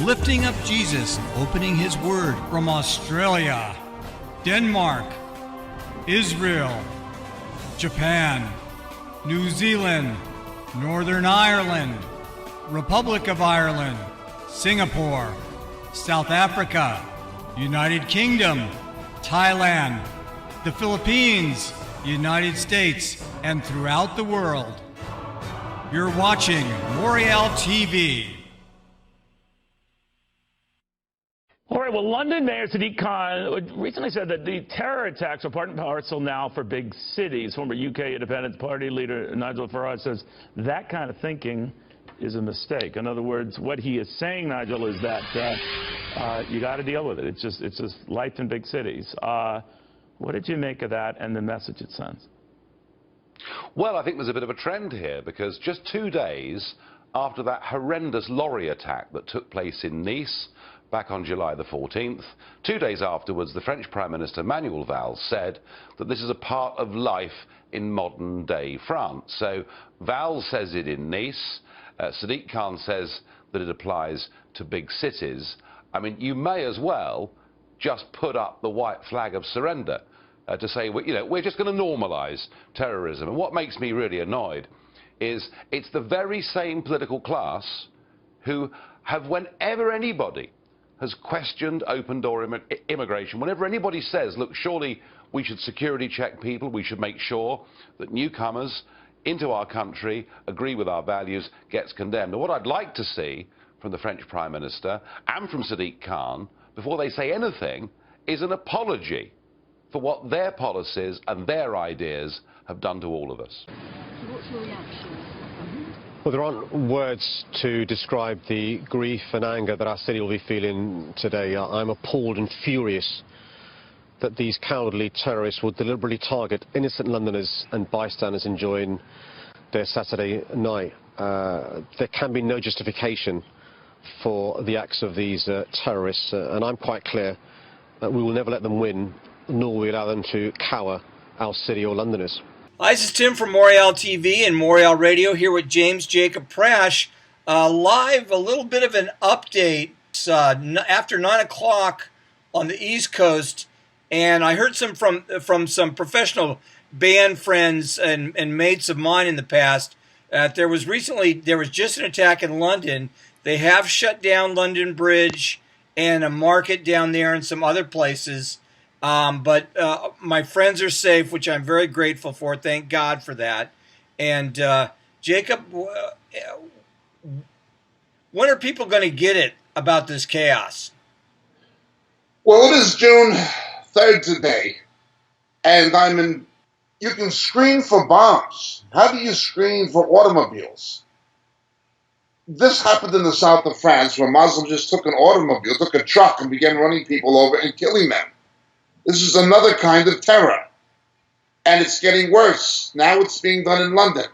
lifting up Jesus, opening his word from Australia, Denmark, Israel, Japan, New Zealand, Northern Ireland, Republic of Ireland, Singapore, South Africa, United Kingdom, Thailand, the Philippines, United States, and throughout the world. You're watching Moriel TV. All right, well, London Mayor Sadiq Khan recently said that the terror attacks are part and parcel now for big cities. Former UK Independence Party leader Nigel Farage says that kind of thinking is a mistake. In other words, what he is saying, Nigel, is that you got to deal with it. It's just life in big cities. What did you make of that and the message it sends? Well, I think there's a bit of a trend here, because just 2 days after that horrendous lorry attack that took place in Nice back on July the 14th, 2 days afterwards, the French Prime Minister Manuel Valls said that this is a part of life in modern-day France. So Valls says it in Nice. Sadiq Khan says that it applies to big cities. I mean, you may as well just put up the white flag of surrender to say, we're just going to normalise terrorism. And what makes me really annoyed is it's the very same political class who have, whenever anybody has questioned open-door immigration, whenever anybody says, look, surely we should security check people, we should make sure that newcomers into our country agree with our values, gets condemned. And what I'd like to see from the French Prime Minister and from Sadiq Khan, before they say anything, is an apology for what their policies and their ideas have done to all of us. What's your reaction? Well, there aren't words to describe the grief and anger that our city will be feeling today. I'm appalled and furious that these cowardly terrorists will deliberately target innocent Londoners and bystanders enjoying their Saturday night. There can be no justification for the acts of these terrorists, and I'm quite clear that we will never let them win, nor will we allow them to cower our city or Londoners. Hi, this is Tim from Moriel TV and Moriel Radio, here with James Jacob Prash. Live, a little bit of an update after 9 o'clock on the East Coast, and I heard some from some professional band friends and mates of mine in the past. There was just an attack in London. They have shut down London Bridge and a market down there and some other places. But my friends are safe, which I'm very grateful for. Thank God for that. And Jacob, when are people going to get it about this chaos? Well, it is June 3rd today, and you can screen for bombs. How do you screen for automobiles? This happened in the south of France, where Muslims just took an automobile, took a truck, and began running people over and killing them. This is another kind of terror, and it's getting worse. Now it's being done in London.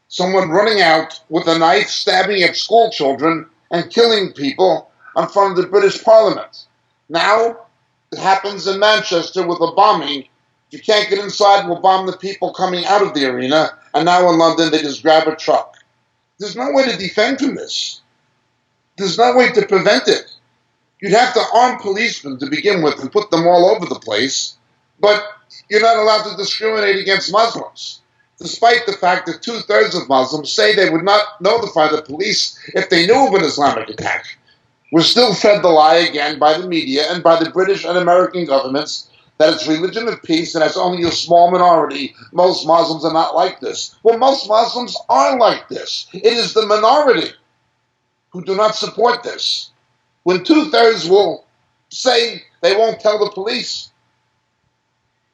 Someone running out with a knife, stabbing at school children, and killing people in front of the British Parliament. Now it happens in Manchester with a bombing. If you can't get inside, we'll bomb the people coming out of the arena. And now in London, they just grab a truck. There's no way to defend from this. There's no way to prevent it. You'd have to arm policemen to begin with and put them all over the place, but you're not allowed to discriminate against Muslims, despite the fact that 2/3 of Muslims say they would not notify the police if they knew of an Islamic attack. We're still fed the lie again by the media and by the British and American governments that it's religion of peace and it's only a small minority. Most Muslims are not like this. Well, most Muslims are like this. It is the minority who do not support this. When 2/3 will say they won't tell the police.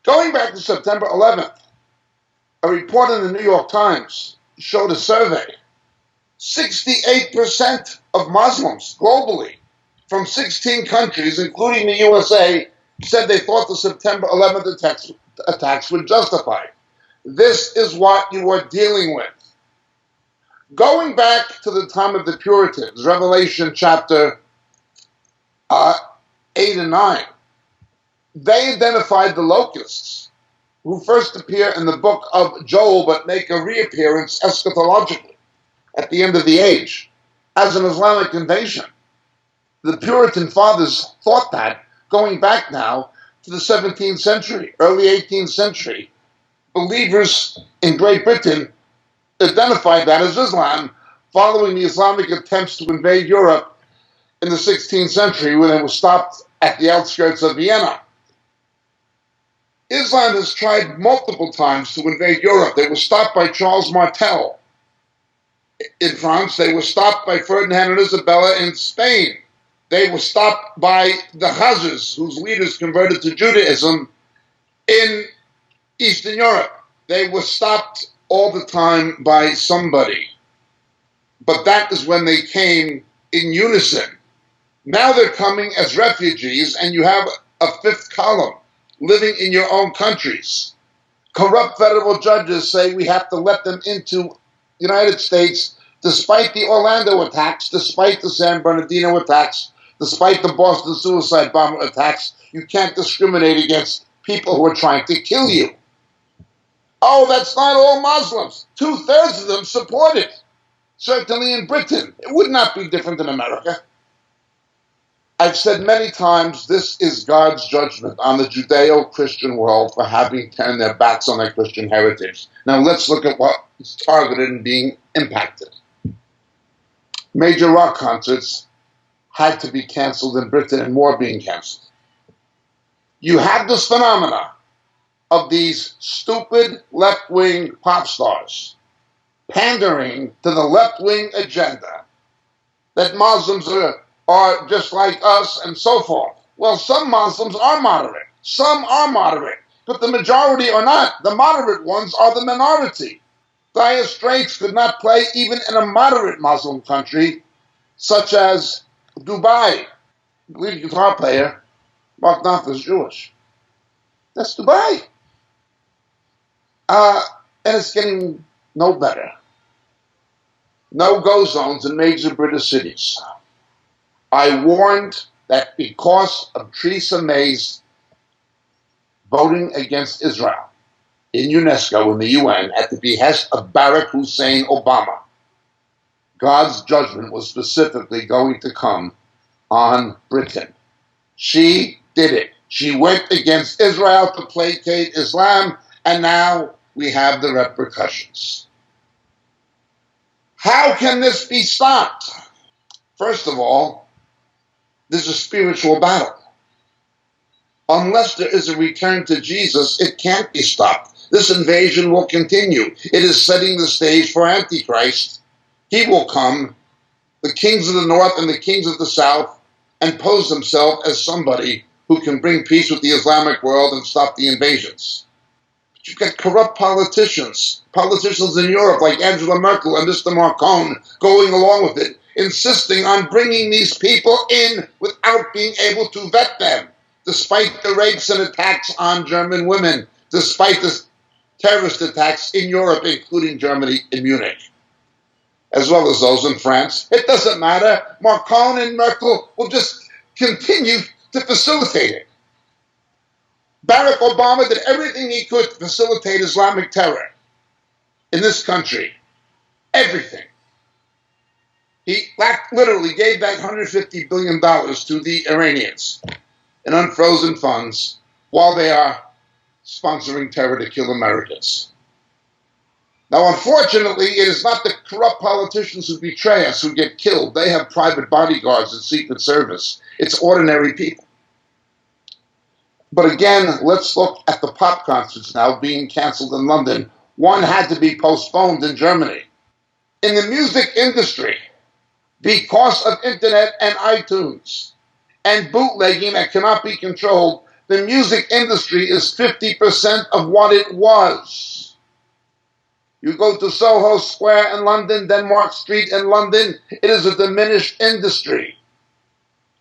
Going back to September 11th, a report in the New York Times showed a survey. 68% of Muslims globally from 16 countries, including the USA, said they thought the September 11th attacks were justified. This is what you are dealing with. Going back to the time of the Puritans, Revelation chapter 8 and 9, they identified the locusts who first appear in the book of Joel but make a reappearance eschatologically at the end of the age as an Islamic invasion. The Puritan fathers thought that, going back now to the 17th century, early 18th century. Believers in Great Britain identified that as Islam following the Islamic attempts to invade Europe in the 16th century when it was stopped at the outskirts of Vienna. Islam has tried multiple times to invade Europe. They were stopped by Charles Martel in France. They were stopped by Ferdinand and Isabella in Spain. They were stopped by the Khazars, whose leaders converted to Judaism in Eastern Europe. They were stopped all the time by somebody. But that is when they came in unison. Now they're coming as refugees, and you have a fifth column living in your own countries. Corrupt federal judges say we have to let them into the United States despite the Orlando attacks, despite the San Bernardino attacks, despite the Boston suicide bomber attacks. You can't discriminate against people who are trying to kill you. Oh, that's not all Muslims. 2/3 of them support it. Certainly in Britain. It would not be different in America. I've said many times this is God's judgment on the Judeo-Christian world for having turned their backs on their Christian heritage. Now let's look at what is targeted and being impacted. Major rock concerts had to be canceled in Britain, and more being canceled. You have this phenomena of these stupid left-wing pop stars pandering to the left-wing agenda that Muslims are just like us and so forth. Well, some Muslims are moderate. Some are moderate. But the majority are not. The moderate ones are the minority. Dire Straits could not play even in a moderate Muslim country such as Dubai. The lead guitar player, Mark Knopfler, is Jewish. That's Dubai. And it's getting no better. No-go zones in major British cities. I warned that because of Theresa May's voting against Israel in UNESCO, in the UN, at the behest of Barack Hussein Obama, God's judgment was specifically going to come on Britain. She did it. She went against Israel to placate Islam, and now we have the repercussions. How can this be stopped? First of all, there's a spiritual battle. Unless there is a return to Jesus, it can't be stopped. This invasion will continue. It is setting the stage for Antichrist. He will come, the kings of the north and the kings of the south, and pose himself as somebody who can bring peace with the Islamic world and stop the invasions. But you've got corrupt politicians in Europe like Angela Merkel and Mr. Macron going along with it, insisting on bringing these people in without being able to vet them, despite the rapes and attacks on German women, despite the terrorist attacks in Europe, including Germany and Munich, as well as those in France. It doesn't matter. Macron and Merkel will just continue to facilitate it. Barack Obama did everything he could to facilitate Islamic terror in this country. Everything. He literally gave back $150 billion to the Iranians in unfrozen funds while they are sponsoring terror to kill Americans. Now, unfortunately, it is not the corrupt politicians who betray us who get killed. They have private bodyguards and Secret Service. It's ordinary people. But again, let's look at the pop concerts now being canceled in London. One had to be postponed in Germany. In the music industry, because of internet and iTunes and bootlegging that cannot be controlled, the music industry is 50% of what it was. You go to Soho Square in London, Denmark Street in London, it is a diminished industry.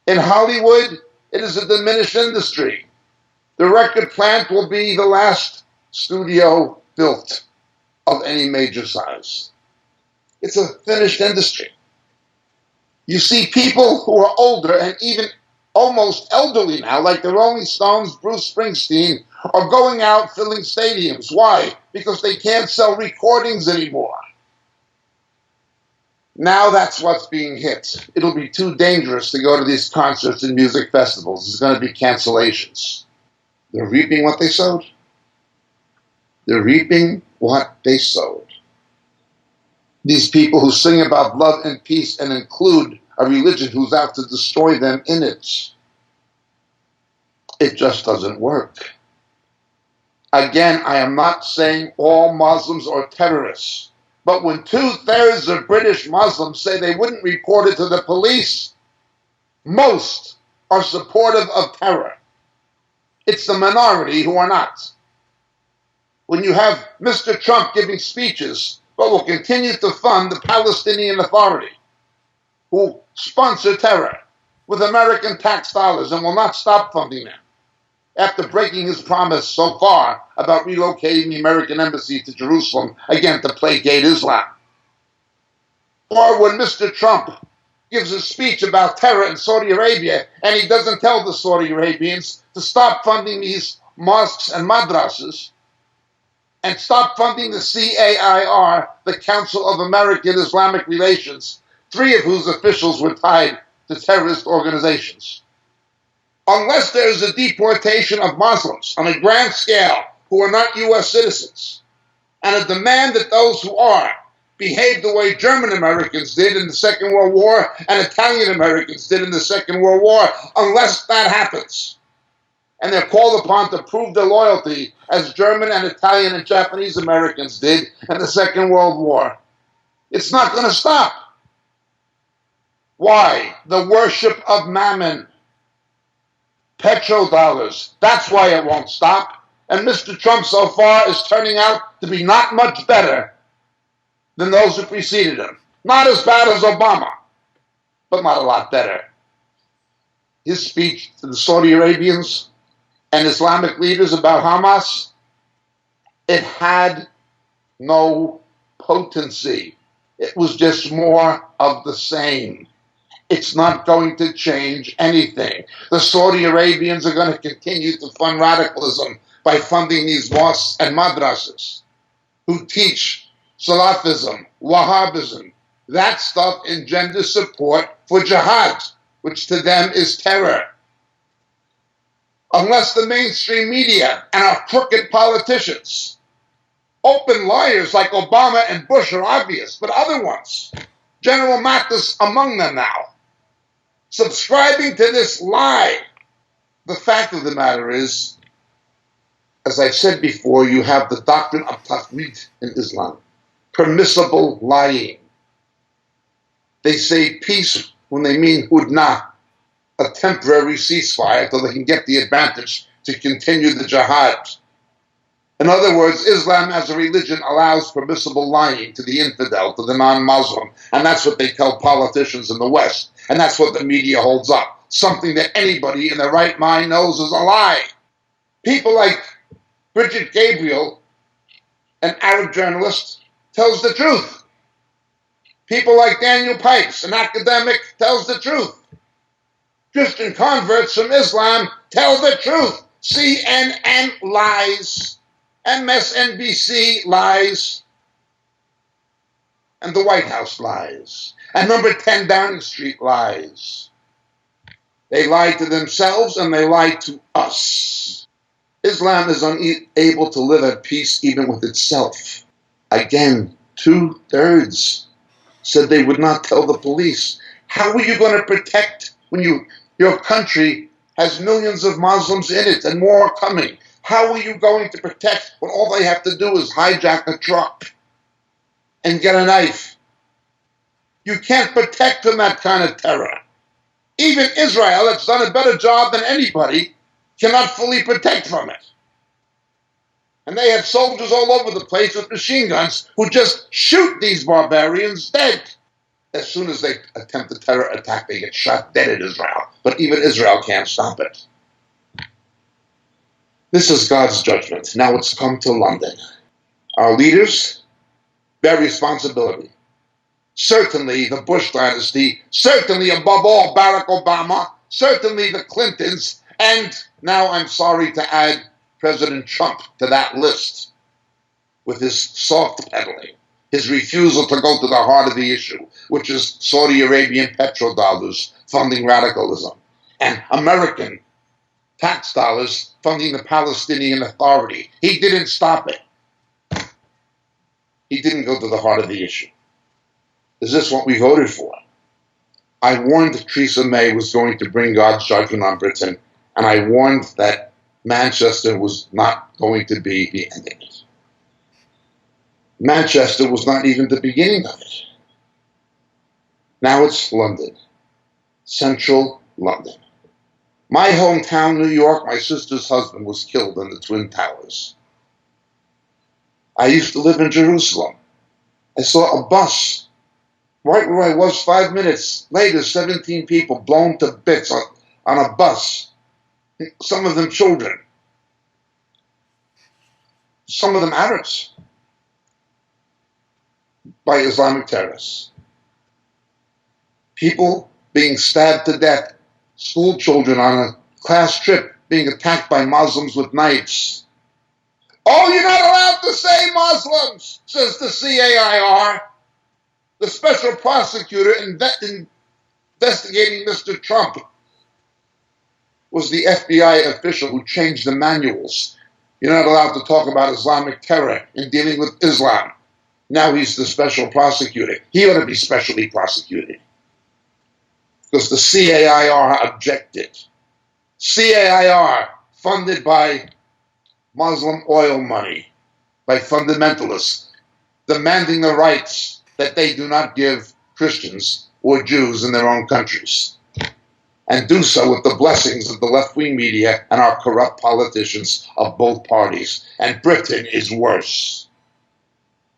In Hollywood, it is a diminished industry. The record plant will be the last studio built of any major size. It's a finished industry. You see people who are older and even almost elderly now, like the Rolling Stones, Bruce Springsteen, are going out filling stadiums. Why? Because they can't sell recordings anymore. Now that's what's being hit. It'll be too dangerous to go to these concerts and music festivals. There's going to be cancellations. They're reaping what they sowed. They're reaping what they sowed. These people who sing about love and peace and include a religion who's out to destroy them in it. It just doesn't work. Again, I am not saying all Muslims are terrorists, but when 2/3 of British Muslims say they wouldn't report it to the police, most are supportive of terror. It's the minority who are not. When you have Mr. Trump giving speeches but will continue to fund the Palestinian Authority, who sponsor terror with American tax dollars and will not stop funding them, after breaking his promise so far about relocating the American embassy to Jerusalem, again to placate Islam. Or when Mr. Trump gives a speech about terror in Saudi Arabia and he doesn't tell the Saudi Arabians to stop funding these mosques and madrasas and stop funding the CAIR, the Council of American Islamic Relations, 3 of whose officials were tied to terrorist organizations. Unless there is a deportation of Muslims on a grand scale who are not U.S. citizens, and a demand that those who are behave the way German Americans did in the Second World War and Italian Americans did in the Second World War, unless that happens, and they're called upon to prove their loyalty as German and Italian and Japanese Americans did in the Second World War, it's not going to stop. Why? The worship of mammon. Petrodollars. That's why it won't stop. And Mr. Trump so far is turning out to be not much better than those who preceded him. Not as bad as Obama, but not a lot better. His speech to the Saudi Arabians and Islamic leaders about Hamas, it had no potency. It was just more of the same. It's not going to change anything. The Saudi Arabians are going to continue to fund radicalism by funding these mosques and madrasas who teach Salafism, Wahhabism. That stuff engenders support for jihad, which to them is terror. Unless the mainstream media and our crooked politicians, open liars like Obama and Bush are obvious, but other ones, General Mattis among them now, subscribing to this lie. The fact of the matter is, as I've said before, you have the doctrine of tafwid in Islam, permissible lying. They say peace when they mean hudna, a temporary ceasefire until they can get the advantage to continue the jihad. In other words, Islam as a religion allows permissible lying to the infidel, to the non-Muslim, and that's what they tell politicians in the West, and that's what the media holds up, something that anybody in their right mind knows is a lie. People like Bridget Gabriel, an Arab journalist, tells the truth. People like Daniel Pipes, an academic, tells the truth. Christian converts from Islam tell the truth. CNN lies. MSNBC lies. And the White House lies. And number 10 Downing Street lies. They lie to themselves and they lie to us. Islam is unable to live at peace even with itself. Again, 2/3 said they would not tell the police. How are you going to protect when your country has millions of Muslims in it and more coming? How are you going to protect when all they have to do is hijack a truck and get a knife? You can't protect from that kind of terror. Even Israel, that's done a better job than anybody, cannot fully protect from it. And they have soldiers all over the place with machine guns who just shoot these barbarians dead. As soon as they attempt a terror attack, they get shot dead in Israel. But even Israel can't stop it. This is God's judgment. Now it's come to London. Our leaders bear responsibility. Certainly the Bush dynasty, certainly above all Barack Obama, certainly the Clintons, and now I'm sorry to add President Trump to that list with his soft pedaling, his refusal to go to the heart of the issue, which is Saudi Arabian petrodollars funding radicalism, and American tax dollars funding the Palestinian Authority. He didn't stop it. He didn't go to the heart of the issue. Is this what we voted for? I warned Theresa May was going to bring God's judgment on Britain, and I warned that Manchester was not going to be the end of it. Manchester was not even the beginning of it. Now it's London, central London. My hometown, New York, my sister's husband was killed in the Twin Towers. I used to live in Jerusalem. I saw a bus right where I was 5 minutes later, 17 people blown to bits on a bus. Some of them children. Some of them Arabs. By Islamic terrorists. People being stabbed to death. School children on a class trip being attacked by Muslims with knives. Oh, you're not allowed to say Muslims, says the CAIR. The special prosecutor investigating Mr. Trump was the FBI official who changed the manuals. You're not allowed to talk about Islamic terror in dealing with Islam. Now he's the special prosecutor. He ought to be specially prosecuted. Because the CAIR objected. CAIR, funded by Muslim oil money, by fundamentalists, demanding the rights that they do not give Christians or Jews in their own countries. And do so with the blessings of the left-wing media and our corrupt politicians of both parties. And Britain is worse.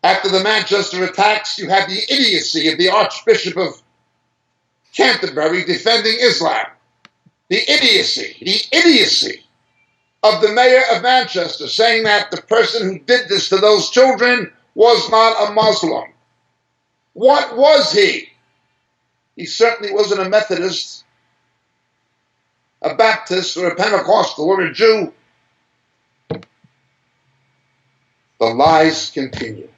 After the Manchester attacks, you had the idiocy of the Archbishop of Canterbury defending Islam. The idiocy of the mayor of Manchester saying that the person who did this to those children was not a Muslim. What was he? He certainly wasn't a Methodist, a Baptist, or a Pentecostal, or a Jew. The lies continue.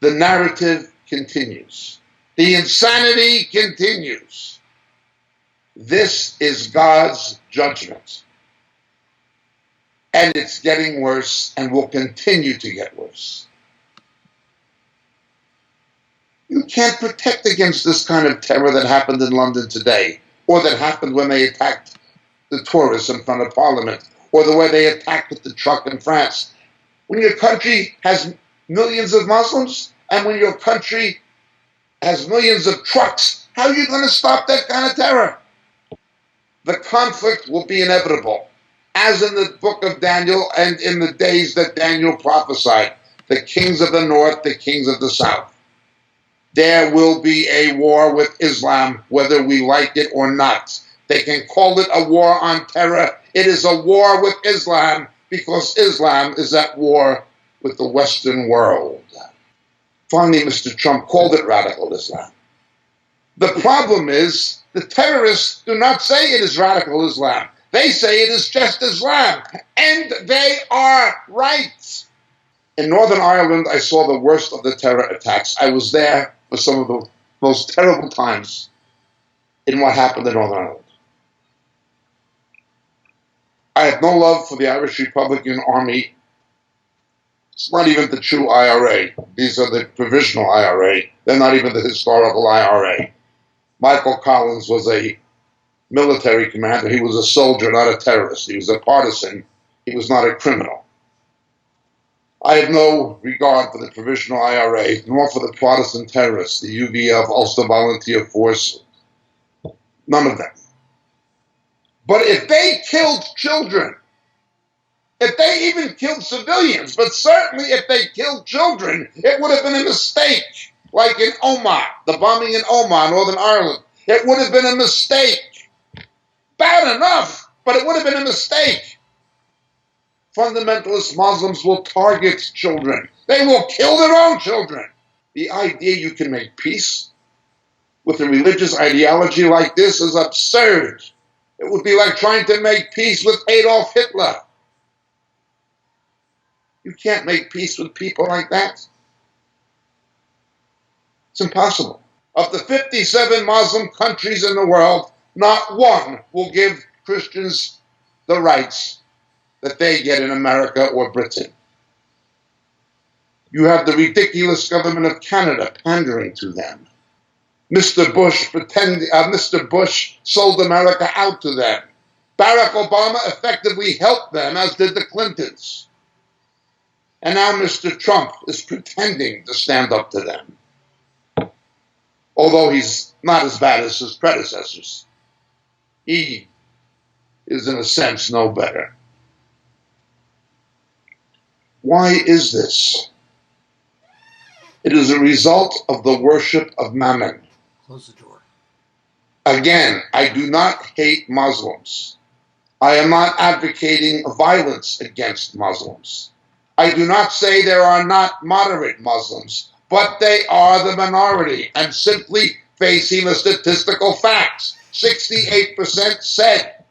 The narrative continues. The insanity continues. This is God's judgment. And it's getting worse and will continue to get worse. You can't protect against this kind of terror that happened in London today, or that happened when they attacked the tourists in front of Parliament, or the way they attacked with the truck in France. When your country has millions of Muslims, and when your country has millions of trucks, how are you going to stop that kind of terror? The conflict will be inevitable, as in the book of Daniel and in the days that Daniel prophesied. The kings of the north, the kings of the south. There will be a war with Islam, whether we like it or not. They can call it a war on terror. It is a war with Islam because Islam is at war with the Western world. Finally, Mr. Trump called it radical Islam. The problem is the terrorists do not say it is radical Islam. They say it is just Islam, and they are right. In Northern Ireland, I saw the worst of the terror attacks. I was there for some of the most terrible times in what happened in Northern Ireland. I have no love for the Irish Republican Army. It's not even the true IRA. These are the provisional IRA. They're not even the historical IRA. Michael Collins was a military commander. He was a soldier, not a terrorist. He was a partisan. He was not a criminal. I have no regard for the provisional IRA, nor for the Protestant terrorists, the UVF, Ulster Volunteer Force, none of them. But if they killed children, if they even killed civilians, but certainly if they killed children, it would have been a mistake, like in Omagh, the bombing in Omagh, Northern Ireland. It would have been a mistake. Bad enough, but it would have been a mistake. Fundamentalist Muslims will target children. They will kill their own children. The idea you can make peace with a religious ideology like this is absurd. It would be like trying to make peace with Adolf Hitler. You can't make peace with people like that. It's impossible. Of the 57 Muslim countries in the world, not one will give Christians the rights that they get in America or Britain. You have the ridiculous government of Canada pandering to them. Mr. Bush sold America out to them. Barack Obama effectively helped them, as did the Clintons. And now Mr. Trump is pretending to stand up to them. Although he's not as bad as his predecessors. He is, in a sense, no better. Why is this? It is a result of the worship of Mammon. Close the door. Again, I do not hate Muslims. I am not advocating violence against Muslims. I do not say there are not moderate Muslims, but they are the minority, and simply facing the statistical facts. 68% said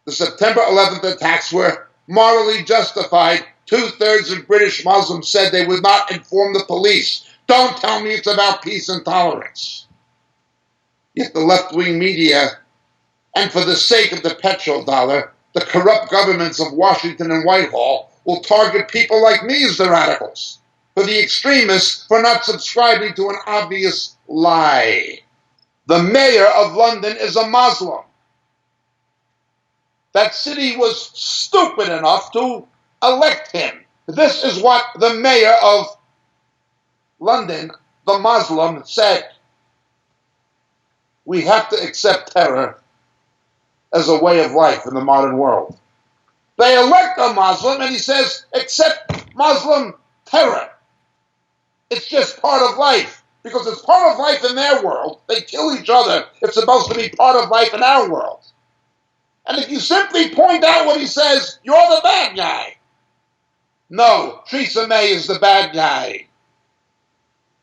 the September 11th attacks were morally justified. 2/3 of British Muslims said they would not inform the police. Don't tell me it's about peace and tolerance. Yet the left-wing media, and for the sake of the petrodollar, the corrupt governments of Washington and Whitehall will target people like me as the radicals, for the extremists for not subscribing to an obvious lie. The mayor of London is a Muslim. That city was stupid enough to elect him. This is what the mayor of London, the Muslim, said. We have to accept terror as a way of life in the modern world. They elect a Muslim and he says, accept Muslim terror. It's just part of life. Because it's part of life in their world. They kill each other. It's supposed to be part of life in our world. And if you simply point out what he says, you're the bad guy. No, Theresa May is the bad guy.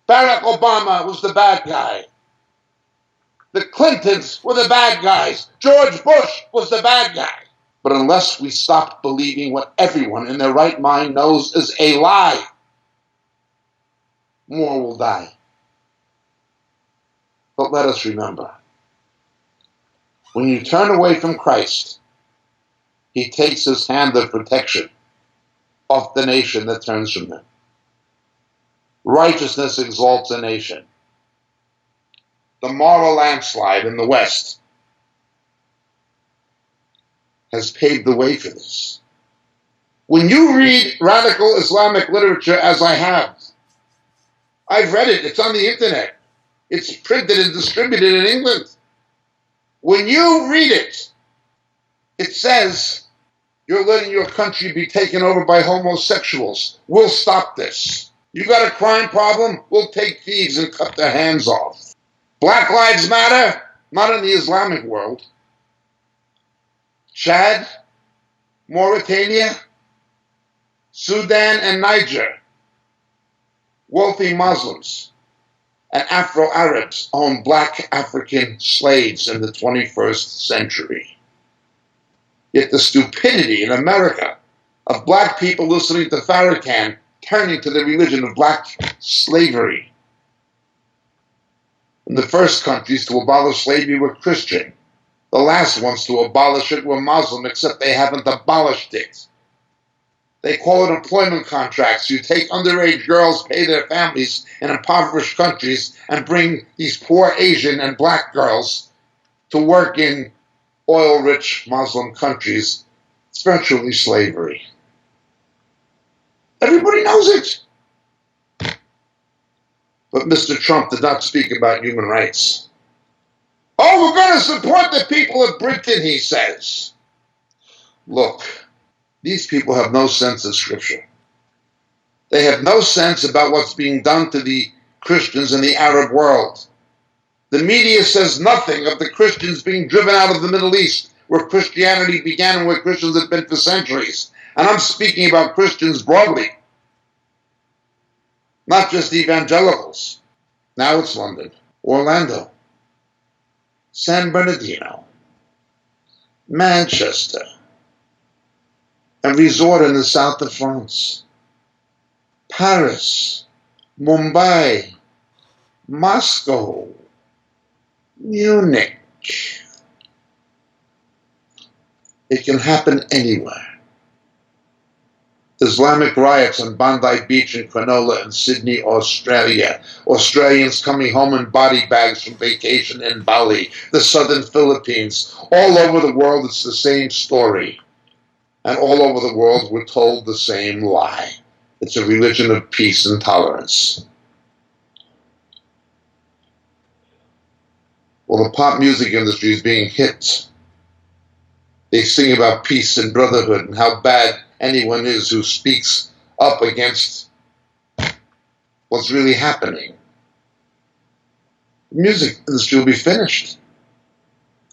Barack Obama was the bad guy. The Clintons were the bad guys. George Bush was the bad guy. But unless we stop believing what everyone in their right mind knows is a lie, more will die. But let us remember, when you turn away from Christ, he takes his hand of protection off the nation that turns from him. Righteousness exalts a nation. The moral landslide in the West has paved the way for this. When you read radical Islamic literature, as I have, I've read it, it's on the internet. It's printed and distributed in England. When you read it, it says, you're letting your country be taken over by homosexuals. We'll stop this. You got a crime problem? We'll take thieves and cut their hands off. Black Lives Matter? Not in the Islamic world. Chad, Mauritania, Sudan, and Niger. Wealthy Muslims and Afro-Arabs owned black African slaves in the 21st century. Yet the stupidity in America of black people listening to Farrakhan turning to the religion of black slavery. And the first countries to abolish slavery were Christian. The last ones to abolish it were Muslim, except they haven't abolished it. They call it employment contracts. You take underage girls, pay their families in impoverished countries, and bring these poor Asian and black girls to work in oil-rich Muslim countries. It's virtually slavery. Everybody knows it. But Mr. Trump did not speak about human rights. Oh, we're going to support the people of Britain, he says. Look, these people have no sense of Scripture. They have no sense about what's being done to the Christians in the Arab world. The media says nothing of the Christians being driven out of the Middle East, where Christianity began and where Christians have been for centuries. And I'm speaking about Christians broadly, not just evangelicals. Now it's London, Orlando, San Bernardino, Manchester, a resort in the south of France, Paris, Mumbai, Moscow, Munich. It can happen anywhere. Islamic riots on Bondi Beach in Cronulla in Sydney, Australia. Australians coming home in body bags from vacation in Bali, the southern Philippines. All over the world, it's the same story. And all over the world, we're told the same lie. It's a religion of peace and tolerance. Well, the pop music industry is being hit. They sing about peace and brotherhood and how bad anyone is who speaks up against what's really happening. The music industry will be finished.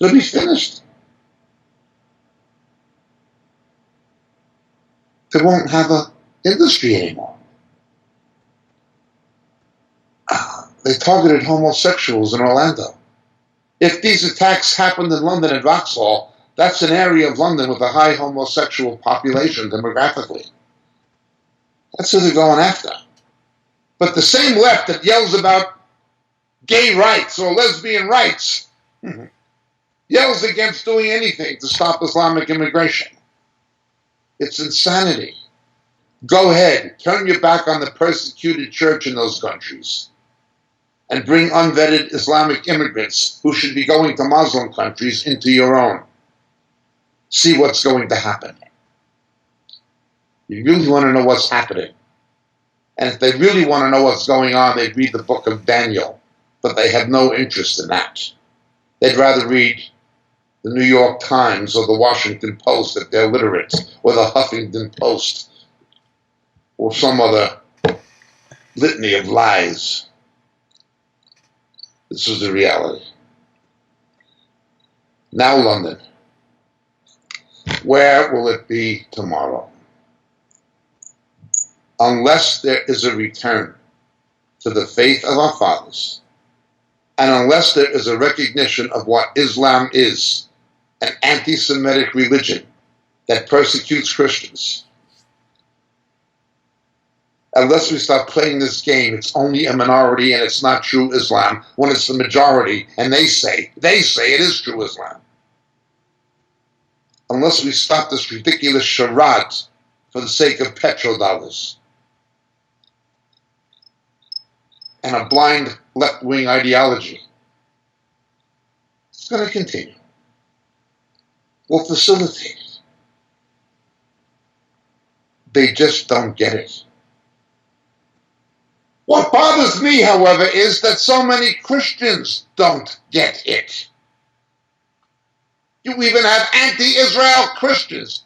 It'll be finished. They won't have an industry anymore. They targeted homosexuals in Orlando. If these attacks happened in London at Vauxhall, that's an area of London with a high homosexual population demographically. That's who they're going after. But the same left that yells about gay rights or lesbian rights yells against doing anything to stop Islamic immigration. It's insanity. Go ahead, turn your back on the persecuted church in those countries and bring unvetted Islamic immigrants who should be going to Muslim countries into your own. See what's going to happen. You really want to know what's happening. And if they really want to know what's going on, they'd read the book of Daniel. But they have no interest in that. They'd rather read the New York Times or the Washington Post if they're literate, or the Huffington Post, or some other litany of lies. This is the reality. Now London. Where will it be tomorrow? Unless there is a return to the faith of our fathers, and unless there is a recognition of what Islam is, an anti-Semitic religion that persecutes Christians, unless we stop playing this game, it's only a minority and it's not true Islam, when it's the majority and they say it is true Islam. Unless we stop this ridiculous charade for the sake of petrodollars and a blind left-wing ideology, it's going to continue. We'll facilitate it. They just don't get it. What bothers me, however, is that so many Christians don't get it. You even have anti-Israel Christians.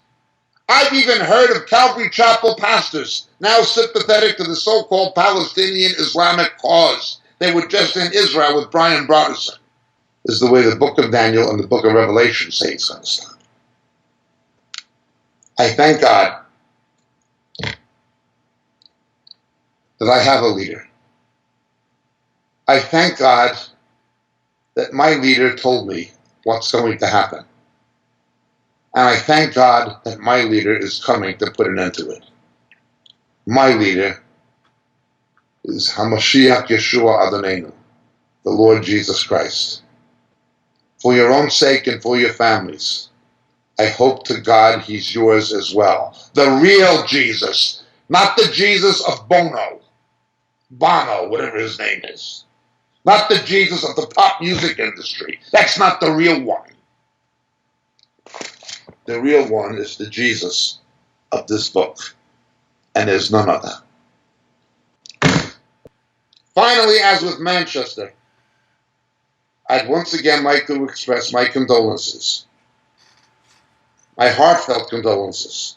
I've even heard of Calvary Chapel pastors now sympathetic to the so-called Palestinian Islamic cause. They were just in Israel with Brian Broderson. This is the way the book of Daniel and the book of Revelation say it's going to stop. I thank God that I have a leader. I thank God that my leader told me what's going to happen. And I thank God that my leader is coming to put an end to it. My leader is HaMashiach Yeshua Adonenu, the Lord Jesus Christ. For your own sake and for your families, I hope to God he's yours as well. The real Jesus, not the Jesus of Bono, whatever his name is. Not the Jesus of the pop music industry. That's not the real one. The real one is the Jesus of this book. And there's none other. Finally, as with Manchester, I'd once again like to express my condolences. My heartfelt condolences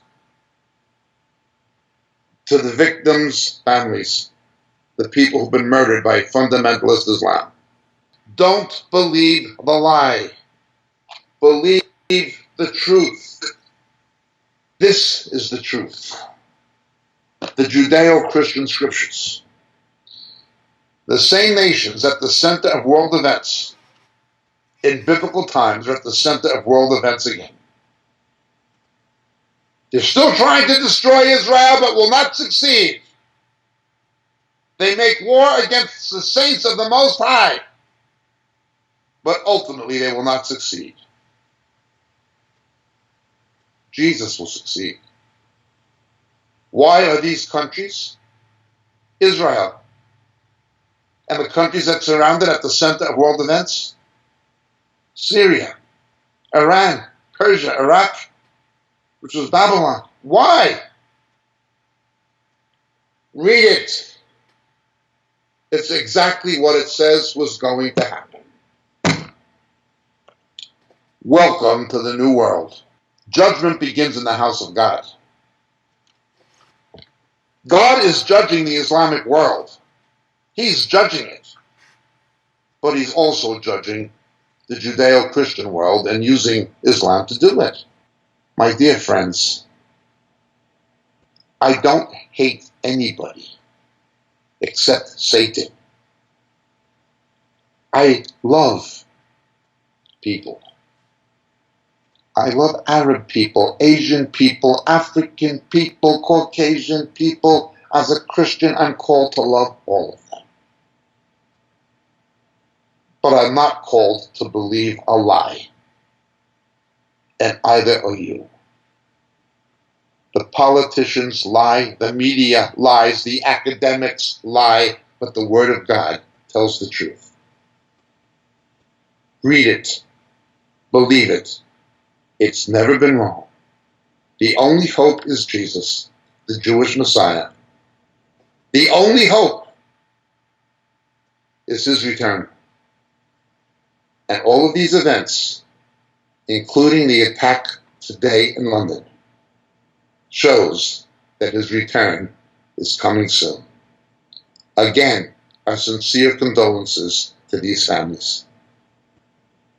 to the victims' families, the people who've been murdered by fundamentalist Islam. Don't believe the lie. Believe the truth. This is the truth. The Judeo-Christian scriptures. The same nations at the center of world events in biblical times are at the center of world events again. They're still trying to destroy Israel, but will not succeed. They make war against the saints of the Most High. But ultimately they will not succeed. Jesus will succeed. Why are these countries? Israel and the countries that surround it at the center of world events? Syria, Iran, Persia, Iraq, which was Babylon. Why? Read it. It's exactly what it says was going to happen. Welcome to the new world. Judgment begins in the house of God. God is judging the Islamic world. He's judging it. But he's also judging the Judeo-Christian world and using Islam to do it. My dear friends, I don't hate anybody except Satan. I love people. I love Arab people, Asian people, African people, Caucasian people. As a Christian, I'm called to love all of them. But I'm not called to believe a lie. And either are you. The politicians lie, the media lies, the academics lie, but the Word of God tells the truth. Read it. Believe it. It's never been wrong. The only hope is Jesus, the Jewish Messiah. The only hope is his return. And all of these events, including the attack today in London, shows that his return is coming soon. Again, our sincere condolences to these families.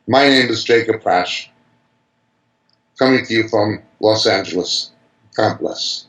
My name is Jacob Prasch, coming to you from Los Angeles. God bless.